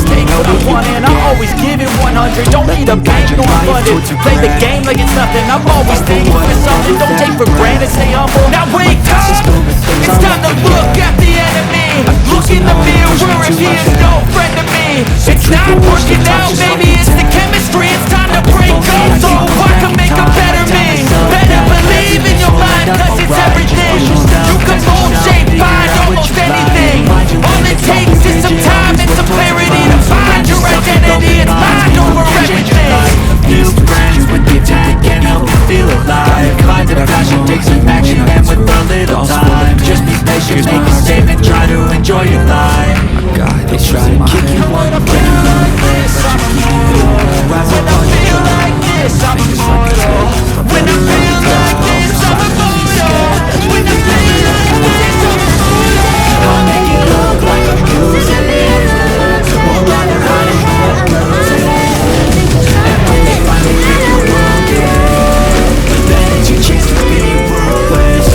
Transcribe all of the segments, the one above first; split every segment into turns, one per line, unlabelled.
take what I want and I always give it 100. Don't need a bank nor a funded. Play the game like it's nothing. I'm always thinking for something. Don't take for granted, stay humble. Now wake up! It's time to look at the enemy. Look in the mirror if he is no friend to me. It's not working out, maybe it's the chemistry. It's time to break up so I can make a better me. Better believe in your mind, cause it's everything. You can mold, shape, find almost anything. All it takes is some time and some clarity to find your identity. It's mind over everything.
New friends with the tech can help you feel alive. Find a passion, take some action, and with a little time, just be patient, make a statement, try to enjoy your life. They try to kick you
when I feel like this, I'm immortal. When I feel like this, I'm immortal. When I feel like this, I'm immortal. When I feel like this, I'm immortal.
I'll make it look like I'm losing it. Won't bother hiding what I'm losing. And when they finally think you're wounded, then it's your chance to be ruthless.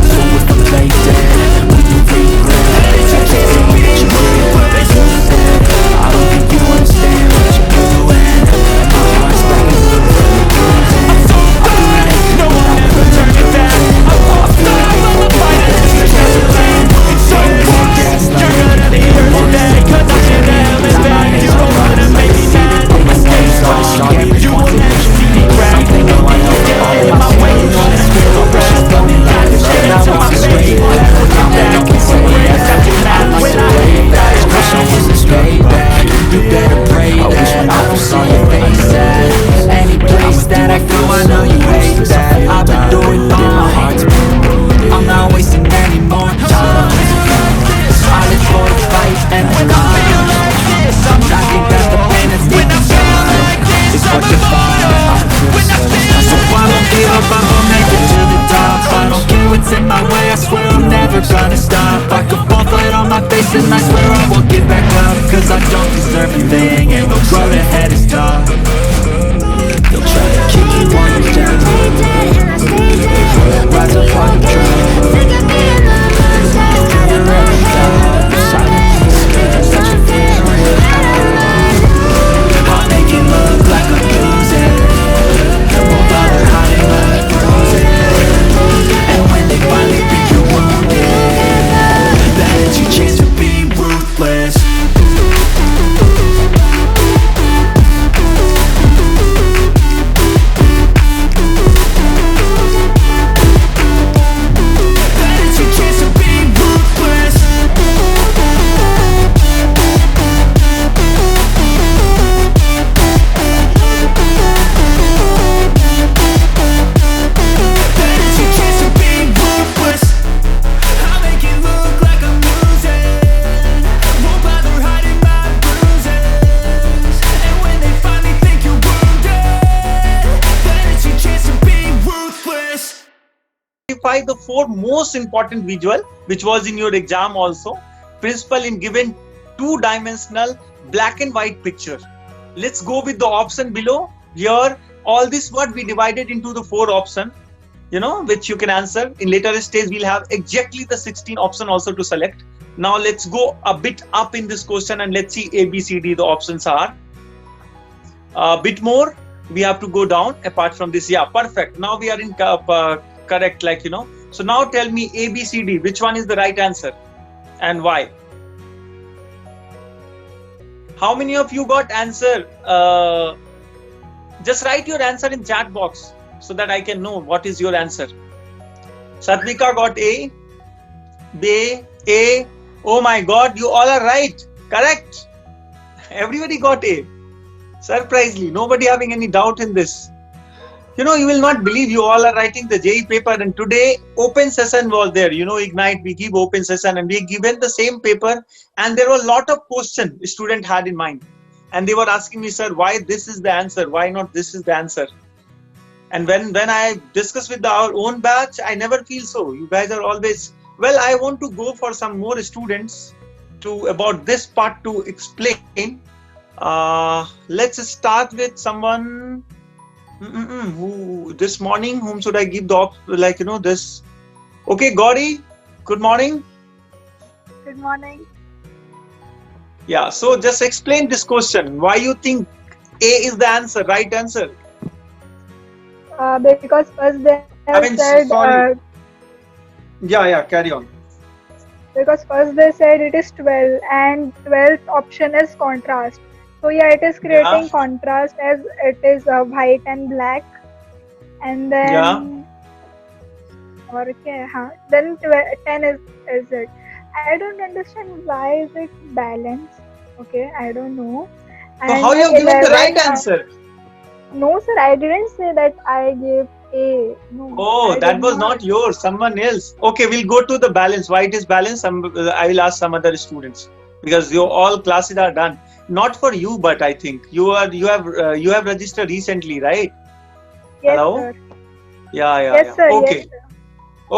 So if I play dead, will you regret? It's your chance to be ruthless. I don't think you understand what you're doing. And my heart's breaking loose.
I'm so bad, no one ever turned it back. I'm lost, I'm a fighter, there's never land. It's so close, you're gonna be hurt today. Cause I feel the hell is bad. You don't wanna make me mad. I stay strong, you will never see me crack. Get in my way, you wanna scream the rest. Got to shit into my face, wanna put me back. So yeah, got you mad when I hate that.
Straight back, you better pray that I don't saw your face at any place that I go. I know you hate that. I've been doing all my heart's been. I'm not wasting any more time. I live for the fight, and when I feel like this, I think that the pain that's deep inside is what defines. So I don't give up, I'm gonna make it to the top. I don't care what's in my way, I swear I'm never gonna stop. I could fall flat on my face and I swear I won't get back up. Cause I don't deserve anything and the road ahead is tough. They'll try to kick you on your down. Rise up on the track. I'll make it look like I'm losing. Won't bother hiding like bruising. And when they finally think you're wounded, then it's your chance to be ruthless.
The four most important visual which was in your exam also. Principal in given two-dimensional black and white picture. Let's go with the option below. Here all this what we divided into the four option, which you can answer. In later stage we'll have exactly the 16 option also to select. Now let's go a bit up in this question and let's see A, B, C, D the options are. A bit more we have to go down apart from this. Yeah, perfect. Now we are in correct, So now tell me A, B, C, D, which one is the right answer and why? How many of you got answer? Just write your answer in chat box so that I can know what is your answer. Satvika got A, B, A. Oh my God, you all are right. Correct. Everybody got A. Surprisingly, nobody having any doubt in this. You will not believe you all are writing the JEE paper, and today open session was there. Ignite, we give open session and we given the same paper, and there were a lot of questions student had in mind. And they were asking me, sir, why this is the answer? Why not this is the answer? And when I discuss with our own batch, I never feel so. You guys are always, well, I want to go for some more students to about this part to explain. Let's start with someone. Who this morning? Whom should I give the this? Okay, Gauri. Good morning.
Good morning.
Yeah. So just explain this question. Why you think A is the answer, right answer?
Because first they have
I mean,
said
sorry. Yeah. Carry on.
because first they said it is 12 and 12th option is contrast. So yeah, it is
Yeah.
creating contrast as it is white and black, and
Yeah.
then okay, then 10 is it. I don't understand why is it balance. Okay, I don't know.
So
And
how you
then
have given the
11.
right answer?
No, sir, I didn't say that I gave A. No,
Oh,
I
that
did
was
not.
not yours. Someone else. Okay, we'll go to the balance. Why it is balance? I will ask some other students because your all classes are done. Not for you, but I think you have registered recently, right?
Yes,
Hello.
sir.
Yeah.
Yes, sir. Yes,
Okay.
sir.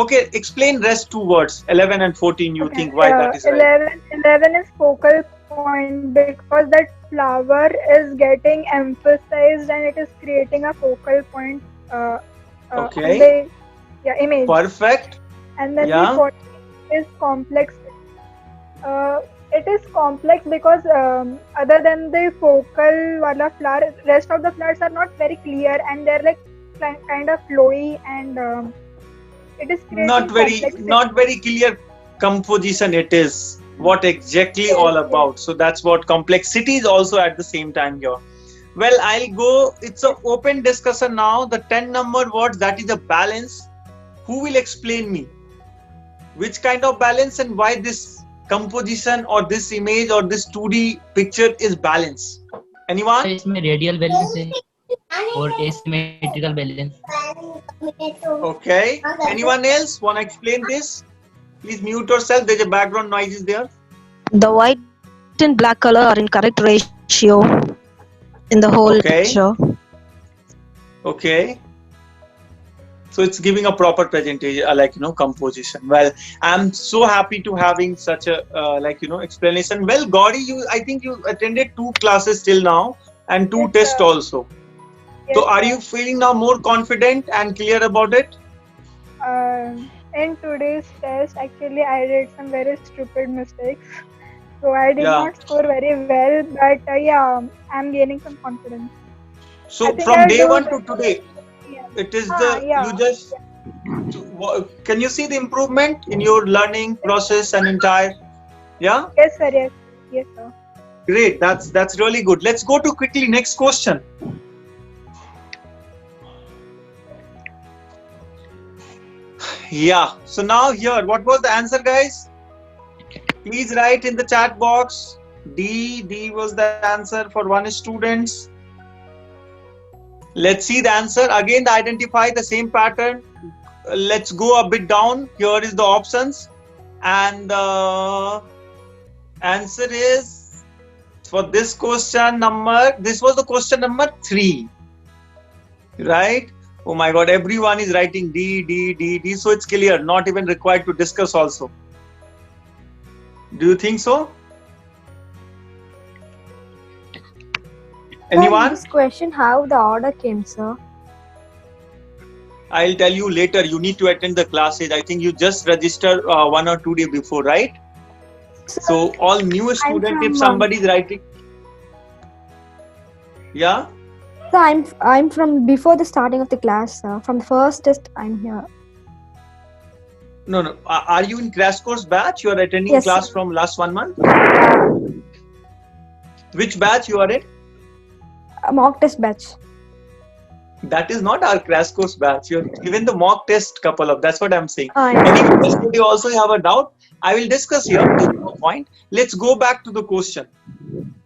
Okay. Explain rest two words. 11 and 14. You
Okay.
think why that is right?
11 is focal point because that flower is getting emphasized and it is creating a focal point on
Okay.
the image.
Perfect.
And then the
Yeah.
14 is complex. It is complex because other than the focal wala flower, rest of the flowers are not very clear and they're like kind of flowy and it is creating complexity.
Not very clear composition it is. What exactly
Yes,
all
yes,
about. So that's what complexity is also at the same time here. Well, I'll go. It's an open discussion now. The 10 number words, that is a balance. Who will explain me? Which kind of balance and why this composition or this image or this 2D picture is balance? Anyone?
इसमें radial balance है और asymmetrical balance.
Okay. Anyone else want to explain this? Please mute yourself. There's a background noise is there.
The white and black color are in correct ratio in the whole
Okay.
picture.
Okay. So it's giving a proper presentation, composition. Well, I'm so happy to having such a explanation. Well, Gauri, I think you attended 2 classes till now and 2
Yes,
tests
sir.
also.
yes,
So are
sir.
you feeling now more confident and clear about it?
In today's test, actually, I did some very stupid mistakes. So I did
Yeah.
not score very well, but yeah, I'm gaining some confidence.
So
I think
from
I'll
day
do
1
the-
to today,
Yeah.
it is
Yeah.
you just can you see the improvement in your learning process and entire? Yeah.
Yes, sir. Yes. Yes, sir.
Great, that's really good. Let's go to quickly next question. Yeah, so now here, what was the answer, guys? Please write in the chat box. D was the answer for one students. Let's see the answer. Again, identify the same pattern. Let's go a bit down. Here is the options. And the answer is for this question number, this was the question number 3. Right? Oh my God, everyone is writing D. So it's clear, not even required to discuss also. Do you think so? Anyone?
This question, how the order came, sir?
I'll tell you later. You need to attend the classes. I think you just registered 1 or 2 days before, right? So all new student, if
from,
somebody is writing, yeah.
So I'm from before the starting of the class, sir. From the first test, I'm here.
No. Are you in crash course batch? You are attending
Yes,
class
sir.
from last 1 month. Which batch you are in?
A mock test batch.
That is not our crash course batch. You're given the mock test couple of. That's what I'm saying.
I
Anyway, if you also have a doubt, I will discuss here. There's no point. Let's go back to the question,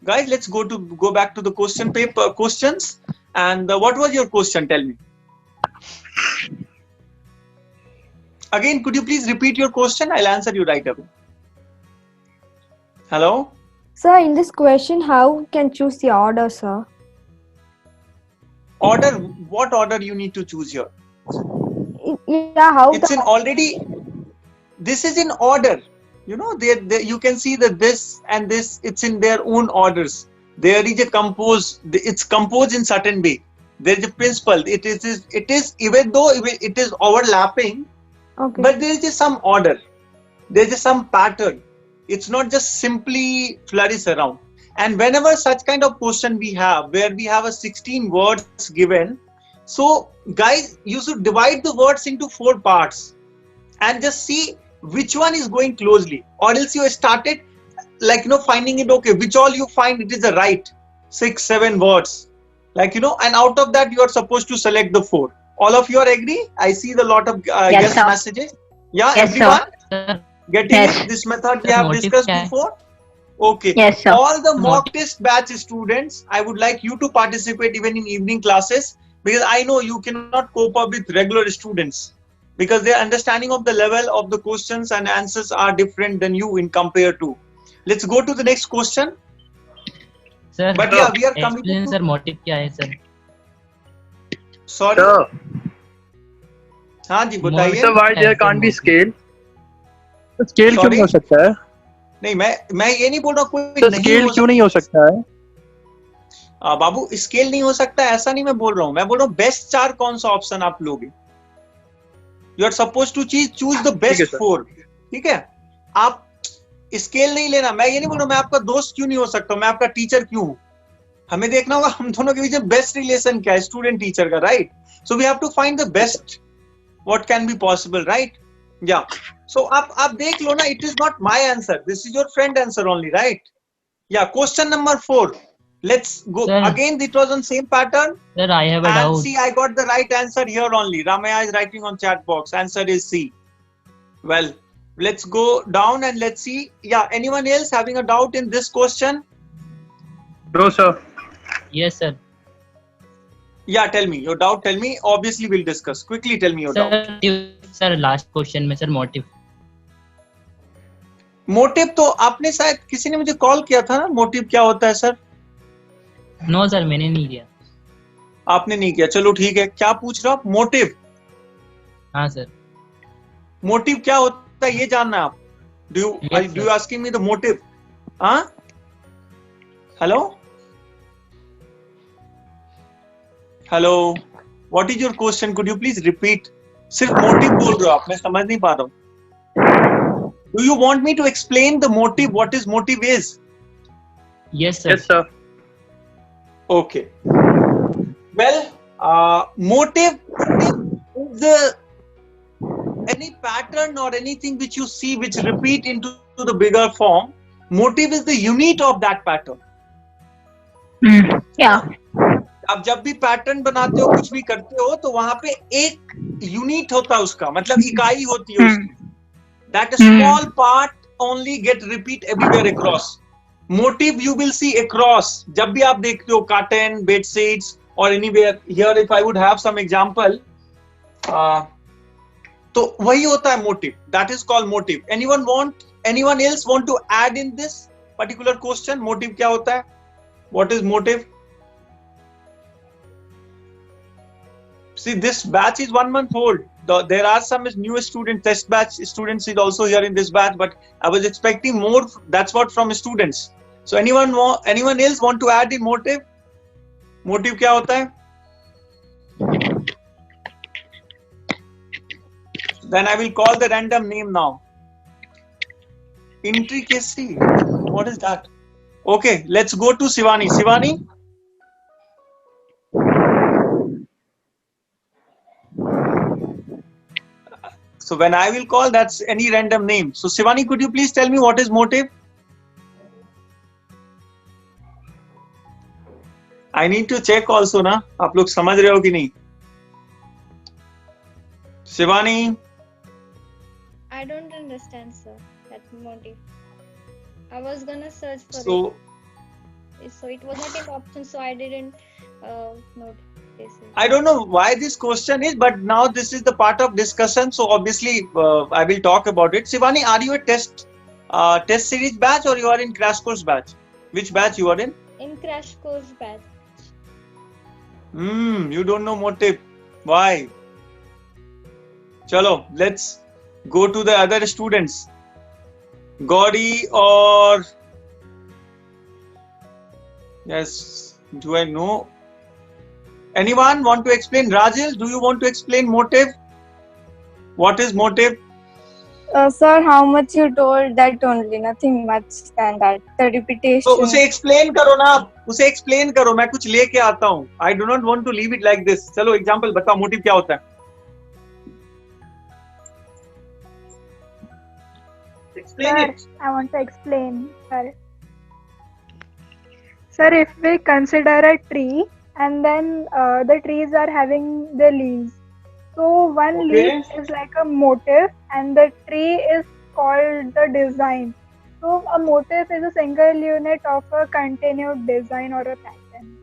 guys. Let's go back to the question paper questions. And what was your question? Tell me. Again, could you please repeat your question? I'll answer you right away. Hello.
Sir, in this question, how can choose the order, sir?
Order. What order you need to choose here?
Yeah, how
It's in already. This is in order. You know, you can see that this and this. It's in their own orders. There is a compose. It's composed in certain way. There is a principle. It is even though it is overlapping,
Okay.
but there is some order. There is some pattern. It's not just simply flourish around. And whenever such kind of question we have, where we have a 16 words given, so guys, you should divide the words into 4 parts and just see which one is going closely, or else you started like finding it, okay, which all you find it is the right 6-7 words, like and out of that you are supposed to select the 4. All of you are agree? I see the lot of
Yes,
yes
sir.
messages. Yeah,
Yes,
everyone
Sir,
getting
Yes.
it? This method we
Sir,
have
motive
discussed
kya hai?
before. Okay.
Yes, sir.
All the mock
Motive.
test batch students, I would like you to participate even in evening classes, because I know you cannot cope up with regular students, because their understanding of the level of the questions and answers are different than you in compared to. Let's go to the next question.
Sir,
But yeah, we are coming
explain
to.
sir motive क्या है sir?
Sorry.
Sir,
हाँ जी बताइए.
sir, why there
As a
can't be
motive.
scale? Scale क्यों
Sorry?
नहीं हो सकता है?
नहीं, मैं ये नहीं बोल रहा कोई
सर
नहीं
स्केल
हो
क्यों नहीं हो सकता है?
बाबू स्केल नहीं हो सकता ऐसा नहीं मैं बोल रहा हूँ. मैं बोल रहा हूँ बेस्ट 4 कौन सा ऑप्शन आप लोगे. You are suppose to choose the best
sir.
4. ठीक है. आप स्केल नहीं लेना. मैं ये नहीं बोल रहा मैं आपका दोस्त क्यों नहीं हो सकता, मैं आपका टीचर क्यों हूँ. हमें देखना होगा हम दोनों के बीच बेस्ट रिलेशन क्या है, स्टूडेंट टीचर का, right. So we have to find the best what can be possible, right. या सो आप देख लो ना. It is not my answer, this is your friend answer only, right. या question number 4. Let's go
Sir.
again. It was on same pattern.
Sir, I have a
And
doubt.
see, I got the right answer here only. Ramaya is writing on chat box. Answer is C. Well, let's go down and let's see. Yeah, anyone else having a doubt in this question?
No, sir.
Yes sir.
Yeah, tell me your doubt. Tell me. Obviously, we'll discuss. Quickly, tell me your doubt.
Sir, last question में sir motive.
Motive तो आपने शायद किसी ने मुझे call किया था ना. मोटिव क्या होता है सर?
No sir, मैंने नहीं किया.
आपने नहीं किया. चलो ठीक है. क्या पूछ रहे हो आप? मोटिव.
हाँ sir.
मोटिव क्या होता है ये जानना है आप. Do
Yes,
you
sir.
asking me the motive? हाँ. Hello. Hello. What is your question? Could you please repeat? सिर्फ मोटिव बोल रहे हो आप, मैं समझ नहीं पा रहा हूँ. Do you want me to explain the motive? What is motive is?
Yes sir.
Yes, sir.
Okay. Well, motive is any pattern or anything which you see which repeat into the bigger form. Motive is the unit of that pattern.
Yeah.
आप जब भी pattern बनाते हो, कुछ भी करते हो, तो वहां पे एक यूनिट होता है उसका, मतलब इकाई होती है उसकी. That a small part only get repeat everywhere across. Motive you will see across. जब भी आप देखते हो curtain, bed sheets or anywhere. Here if I would have some example, तो वही होता है motive. That is called motive. Anyone else want to add in this particular question? Motive क्या होता है? What is motive? See, this batch is 1 month old. There are some new student test batch students is also here in this batch, but I was expecting more. That's what from students. So anyone else want to add in motive? Motive क्या होता है? Then I will call the random name now. Intricacy. What is that? Okay, let's go to Shivani. Shivani. So when I will call, that's any random name. So Shivani, could you please tell me what is motive? I need to check also ना. आप लोग समझ रहे हो कि नहीं? Shivani.
I don't understand, sir, that motive. I was gonna search for
So
it. So it was not an option, so I didn't notice it.
I don't know why this question is, but now this is the part of discussion. So obviously I will talk about it. Shivani, are you a test series batch or you are in crash course batch? Which batch you are in?
In crash course batch.
You don't know motive. Why? Chalo, let's go to the other students. Gauri or yes, do I know Anyone want to explain? Rajil, do you want to explain motive? What is motive?
Sir, how much you told that only, nothing much than that. The
तो
repetition.
उसे explain करो ना, उसे explain करो. मैं कुछ लेके आता हूँ. I do not want to leave it like this. चलो example बताओ, motive क्या होता है? Explain
Sir,
it.
I want to explain, sir. Sir, if we consider a tree and then the trees are having the leaves. So one
Okay.
leaf is like a motif and the tree is called the design. So a motif is a single unit of a continued design or a pattern.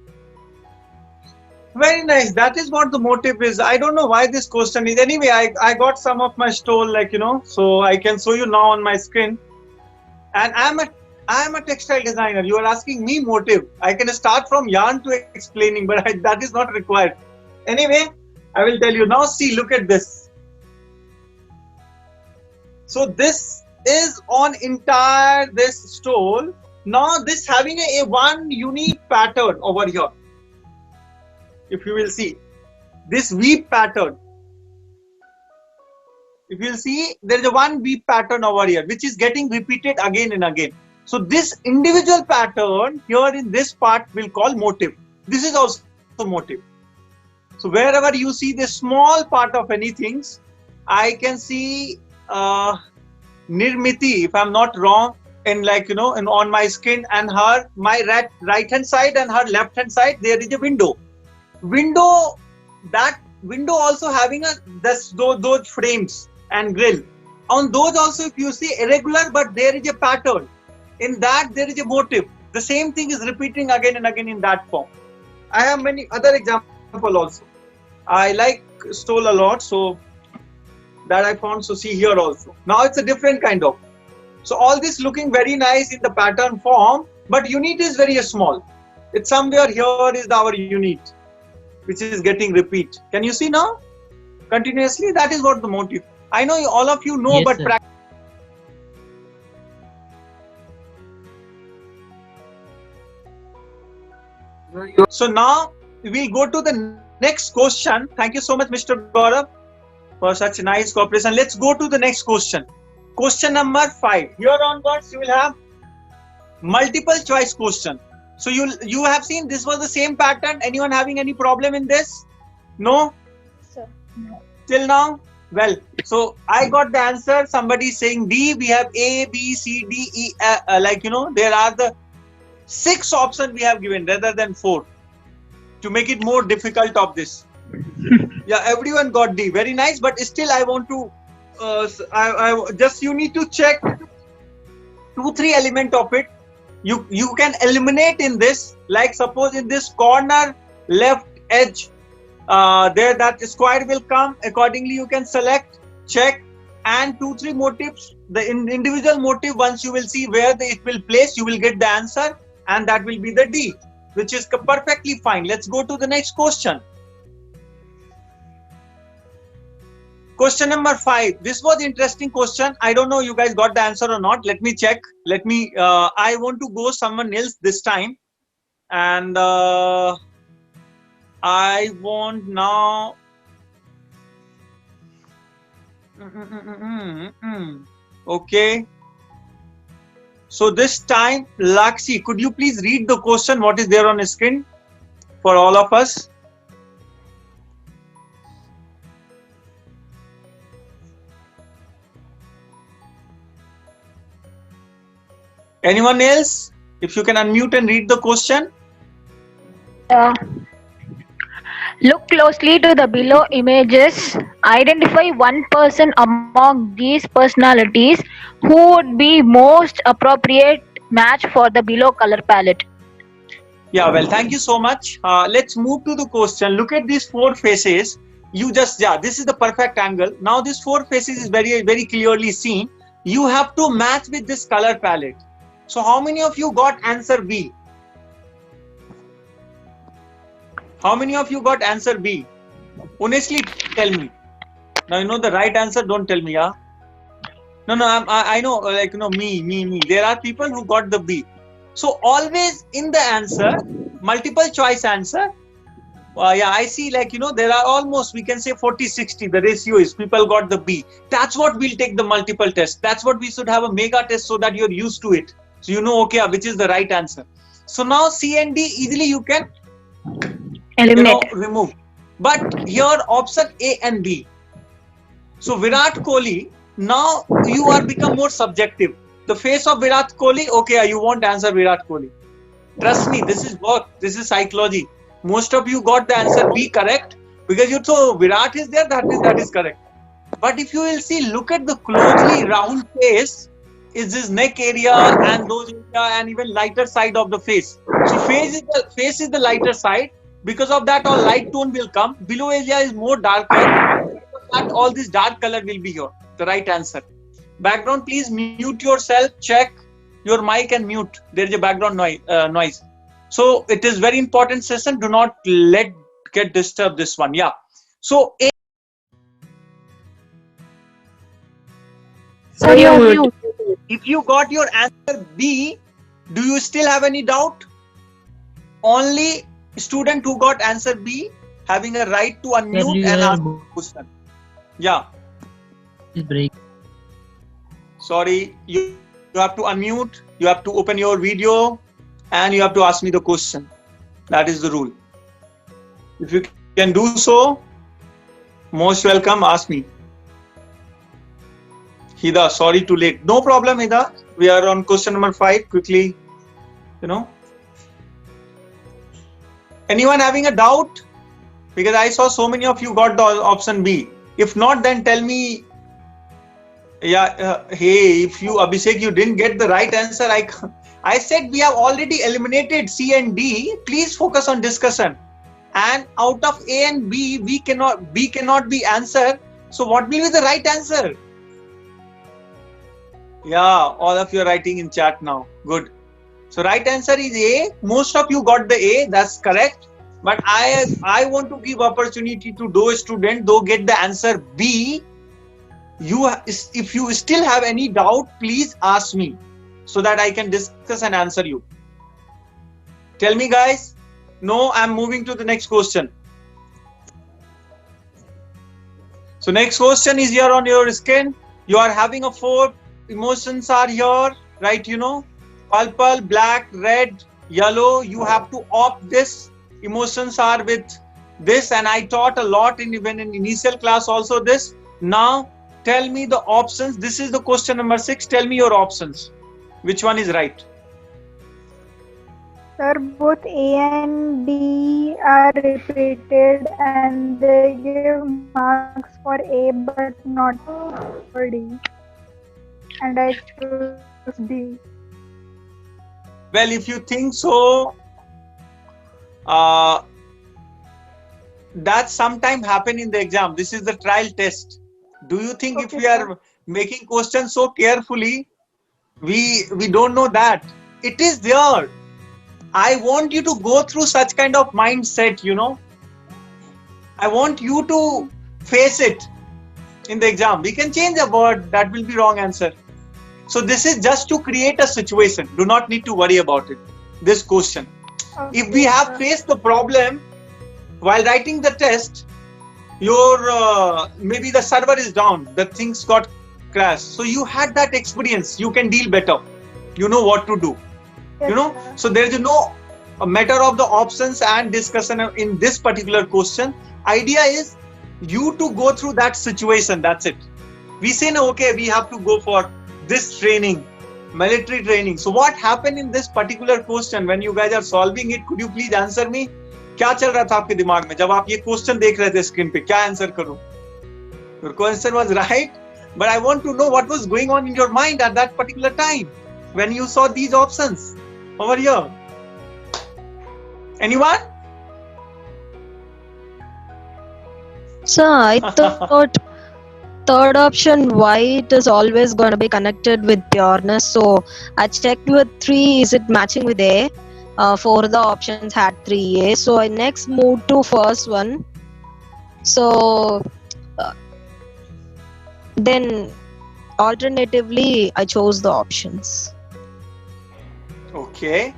Very nice. That is what the motive is. I don't know why this question is. Anyway, I got some of my stole, like, you know, so I can show you now on my screen. And I am a textile designer. You are asking me motive. I can start from yarn to explaining, but that is not required. Anyway, I will tell you now. See, look at this. So this is on entire this stole. Now this having a one unique pattern over here. If you will see this weave pattern, if you will see, there is a one weave pattern over here which is getting repeated again and again. So this individual pattern here in this part will call motive. This is also motive. So wherever you see this small part of anything, I can see Nirmiti, if I'm not wrong, in, like, you know, in on my screen, and her my right hand side and her left hand side there is a window. That window also having those frames and grill. On those also, if you see irregular, but there is a pattern. In that there is a motive. The same thing is repeating again and again in that form. I have many other examples also. I like stole a lot, so that I found. So see here also. Now it's a different kind of. So all this looking very nice in the pattern form, but unit is very small. It's somewhere here is our unit, which is getting repeat. Can you see now? Continuously, that is what the motive. I know all of you know,
Yes,
but
sir.
So now we'll go to the next question. Thank you so much, Mr. Gaurav, for such nice cooperation. Let's go to the next question. Question number 5. Here onwards, you will have multiple choice question. So you have seen this was the same pattern. Anyone having any problem in this? No?
Sir.
Till now? Well, so I got the answer. Somebody is saying D. We have A, B, C, D, E. Like, you know, there are the 6 options we have given rather than 4 to make it more difficult of this. Yeah, everyone got D. Very nice. But still, I want to. I just you need to check 2-3 element of it. You can eliminate in this. Like suppose in this corner left edge. There that square will come. Accordingly, you can select, check, and 2-3 motives. The individual motive, once you will see where it will place, you will get the answer, and that will be the D, which is perfectly fine. Let's go to the next question. Question number 5. This was interesting question. I don't know you guys got the answer or not. Let me check. Let me. I want to go someone else this time, and I want now. Okay. So this time, Lakshi, could you please read the question? What is there on the screen for all of us? Anyone else? If you can unmute and read the question.
Look closely to the below images. Identify one person among these personalities who would be most appropriate match for the below color palette.
Yeah, well, thank you so much. Let's move to the question. Look at these 4 faces. This is the perfect angle. Now these 4 faces is very, very clearly seen. You have to match with this color palette. So how many of you got answer B? How many of you got answer B? Honestly, tell me. Now you know the right answer. Don't tell me, yeah. No, I know. Like, you know, me. There are people who got the B. So always in the answer, multiple choice answer, Yeah, I see, like, there are almost, we can say 40-60. The ratio is people got the B. That's what we'll take the multiple test. That's what we should have a mega test so that you're used to it. So okay, which is the right answer. So now C and D easily you can
Eliminate.
remove. But here option A and B. So Virat Kohli, now you are become more subjective. The face of Virat Kohli, okay, you won't answer Virat Kohli. Trust me, this is work. This is psychology. Most of you got the answer B correct because you thought Virat is there, that is correct. But if you will see, look at the closely round face, is this neck area and those area and even lighter side of the face. So face is the lighter side. Because of that, all light tone will come. Below area is more darker. Because of that, all this dark color will be here. The right answer. Background, please mute yourself. Check your mic and mute. There is a background noise. So it is very important session. Do not get disturbed this one. Yeah. So A.
Sir, you are mute.
If you got your answer B, do you still have any doubt? Only student who got answer B having a right to unmute and ask question. Yeah.
Break.
Sorry, you have to unmute, you have to open your video and you have to ask me the question. That is the rule. If you can do so, most welcome, ask me. Hida, sorry too late. No problem, Hida. We are on question number 5. Quickly, Anyone having a doubt? Because I saw so many of you got the option B. If not, then tell me. Yeah, hey, if you, Abhishek, you didn't get the right answer. I said we have already eliminated C and D. Please focus on discussion. And out of A and B, B cannot be answered. So what will be the right answer? Yeah, all of you are writing in chat now. Good. So right answer is A. Most of you got the A. That's correct. But I want to give opportunity to those students who get the answer B. If you still have any doubt, please ask me so that I can discuss and answer you. Tell me, guys. No, I'm moving to the next question. So next question is here on your screen. You are having a 4 emotions are here, right? Purple, black, red, yellow. You have to opt this. Emotions are with this, and I taught a lot even in initial class also this. Now tell me the options. This is the question number 6. Tell me your options. Which one is right?
Sir, both A and D are repeated and they give marks for A but not for D. And I chose D.
Well, if you think so, that sometime happen in the exam. This is the trial test. Do you think if we are making questions so carefully, we don't know that? It is there. I want you to go through such kind of mindset, I want you to face it in the exam. We can change a word, that will be wrong answer. So this is just to create a situation. Do not need to worry about it. This question.
Okay,
if we have faced the problem while writing the test, your maybe the server is down, the things got crashed. So you had that experience. You can deal better. You know what to do. So there is no matter of the options and discussion in this particular question. Idea is you to go through that situation. That's it. We say no, okay, we have to go for this training, military training. So what happened in this particular question when you guys are solving it? Could you please answer me? क्या चल रहा था आपके दिमाग में जब आप ये क्वेश्चन देख रहे थे स्क्रीन पे? क्या आंसर करूं? Your question was right, but I want to know what was going on in your mind at that particular time when you saw these options over here. Anyone?
Sir, I thought third option, white, is always going to be connected with pureness. So I checked with 3, is it matching with A? 4 the options had 3A. So I next moved to first one. So then alternatively, I chose the options.
Okay.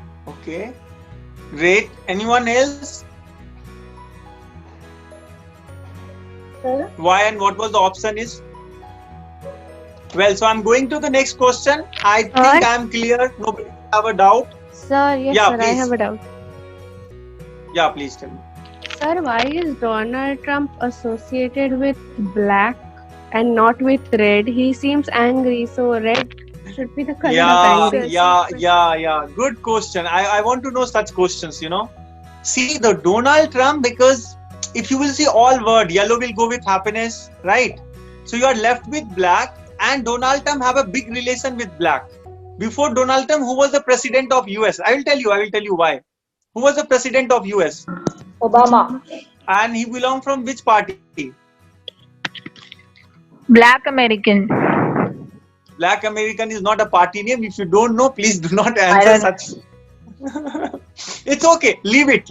Great. Anyone else?
sir.
Why and what was the option is? Well, so I'm going to the next question. I think I'm clear. Nobody have a doubt.
Sir, yes,
Yeah,
sir, I
please.
have a doubt.
Yeah, please tell me.
Sir, why is Donald Trump associated with black and not with red? He seems angry, so red should be the color of anger.
Yeah. Good question. I want to know such questions, you know. See, the Donald Trump, because if you will see all word, yellow will go with happiness, right? So you are left with black, and Donald Trump have a big relation with black. Before Donald Trump, who was the president of US? I will tell you why. Who was the president of US?
Obama.
And he belonged from which party?
Black American.
Black American is not a party name. If you don't know, please do not
I
answer
don't
such. It's okay. Leave it.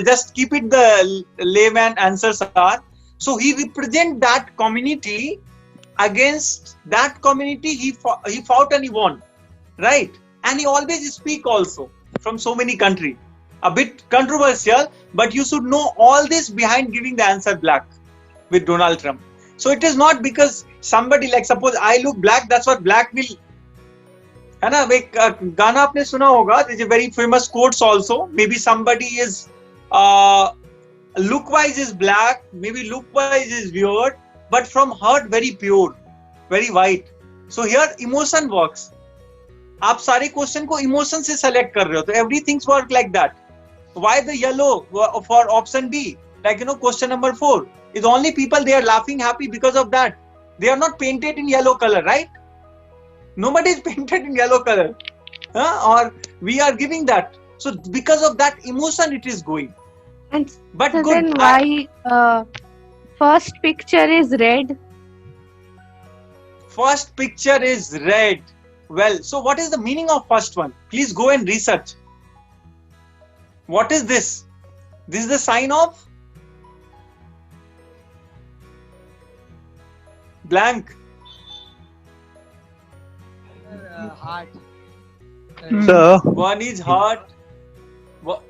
Just keep it the layman answers are. So he represent that community. Against that community, he fought and he won. Right? And he always speak also from so many countries. A bit controversial, but you should know all this behind giving the answer black with Donald Trump. So it is not because somebody, like suppose I look black, that's what black will. है ना, एक गाना आपने सुना होगा, there's a very famous quotes also. Maybe somebody is look wise is black, maybe look wise is weird, but from heart very pure, very white. So here emotion works. आप सारे question को इमोशन से select कर रहे हो, तो everything work like that. Why the yellow for option B? Like, you know, question number 4 is only people they are laughing happy because of that. They are not painted in yellow color, right? Nobody is painted in yellow color, or we are giving that. So because of that emotion, it is going.
And
But
so
good.
then why first picture is red?
First picture is red. Well, so what is the meaning of first one? Please go and research. What is this? This is the sign of blank.
Heart.
Sir,
One is heart,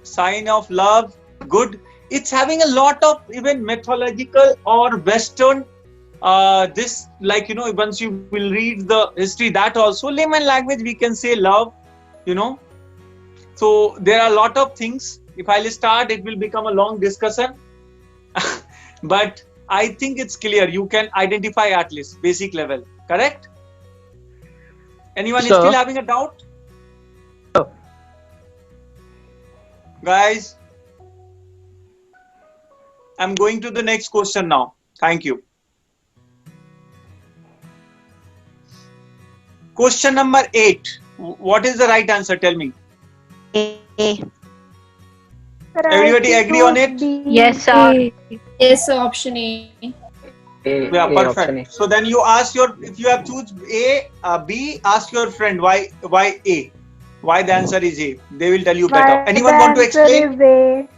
sign of love. Good. It's having a lot of even mythological or Western. This, like, you know, once you will read the history, that also layman language we can say love. You know. So there are a lot of things. If I'll start, it will become a long discussion. But I think it's clear. You can identify at least basic level. Correct? Anyone is
Sir.
still having a doubt?
Sir.
Guys, I'm going to the next question now. Thank you. Question number 8. What is the right answer? Tell me.
A.
Sir, I
Everybody
think
agree on it?
B.
Yes, sir.
Yes, sir, option A.
Yeah, perfect. So then you ask if you have choose A, B, ask your friend why A. Why the answer is A. They will tell you better.
Why
Anyone
the
want to
answer
explain?
is A.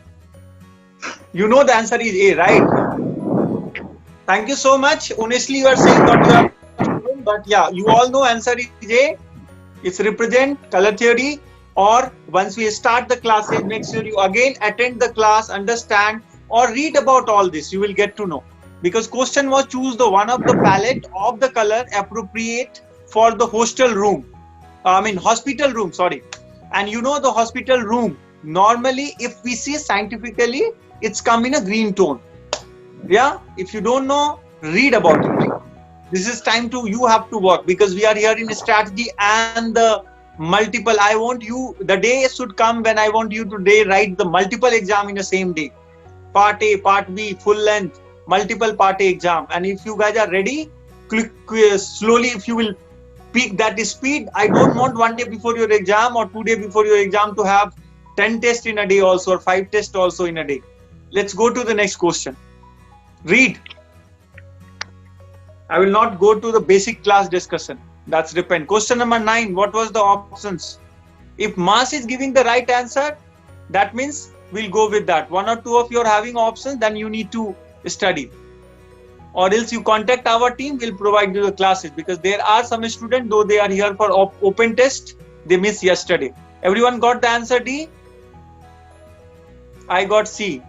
You know the answer is A, right? Thank you so much. Honestly, you are saying what you have done, but yeah, you all know answer is A. It's represent color theory. Or once we start the classes, make sure you again attend the class, understand or read about all this. You will get to know. Because question was choose the one of the palette of the color appropriate for the hospital room. Sorry. And you know the hospital room, normally if we see scientifically, it's come in a green tone. Yeah, if you don't know, read about it. This is time you have to work, because we are here in strategy and the multiple. I want you, the day should come when I want you to write the multiple exam in the same day. Part A, part B, full length, multiple part A exam. And if you guys are ready, click slowly. If you will peak that speed, I don't want one day before your exam or 2 days before your exam to have 10 tests in a day also, or 5 tests also in a day. Let's go to the next question. Read. I will not go to the basic class discussion. That's depend. Question number 9. What was the options? If mass is giving the right answer, that means we'll go with that. 1 or 2 of you are having options, then you need to study. Or else you contact our team, we'll provide you the classes, because there are some students, though they are here for open test, they missed yesterday. Everyone got the answer D? I got C.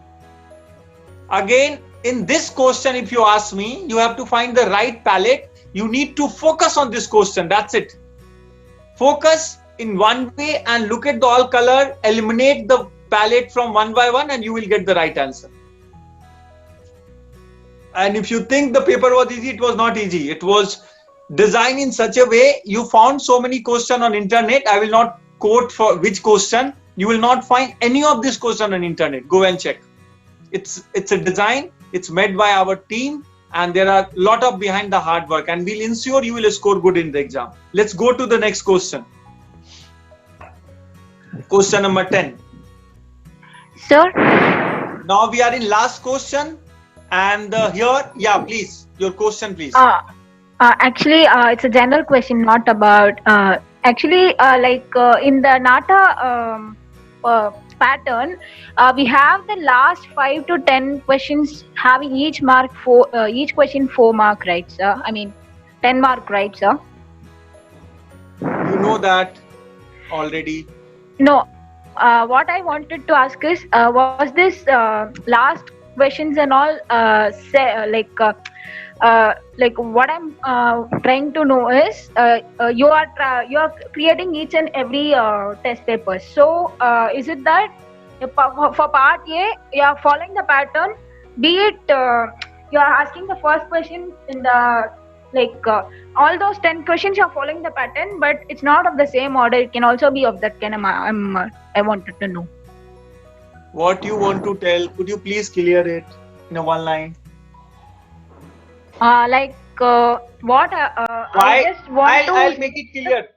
Again, in this question, if you ask me, you have to find the right palette. You need to focus on this question. That's it. Focus in one way and look at the all color. Eliminate the palette from one by one, and you will get the right answer. And if you think the paper was easy, it was not easy. It was designed in such a way. You found so many questions on internet. I will not quote for which question. You will not find any of this question on internet. Go and check. It's a design. It's made by our team, and there are a lot of behind the hard work, and we'll ensure you will score good in the exam. Let's go to the next question. Question number 10.
Sir?
Now we are in last question, and here, yeah, please, your question, please.
Actually, it's a general question, not about. In the NATA pattern, we have the last 5 to 10 questions having each question 4 mark, right, sir? I mean, 10 mark, right, sir?
You know that already.
No. What I wanted to ask is, was this last questions and all what I'm trying to know is, you are creating each and every test paper. So is it that for part A you are following the pattern, be it you are asking the first question in the all those 10 questions you are following the pattern, but it's not of the same order. It can also be of that kind. I wanted to know
what you want to tell. Could you please clear it in a one line?
What I just want
I'll make it clear.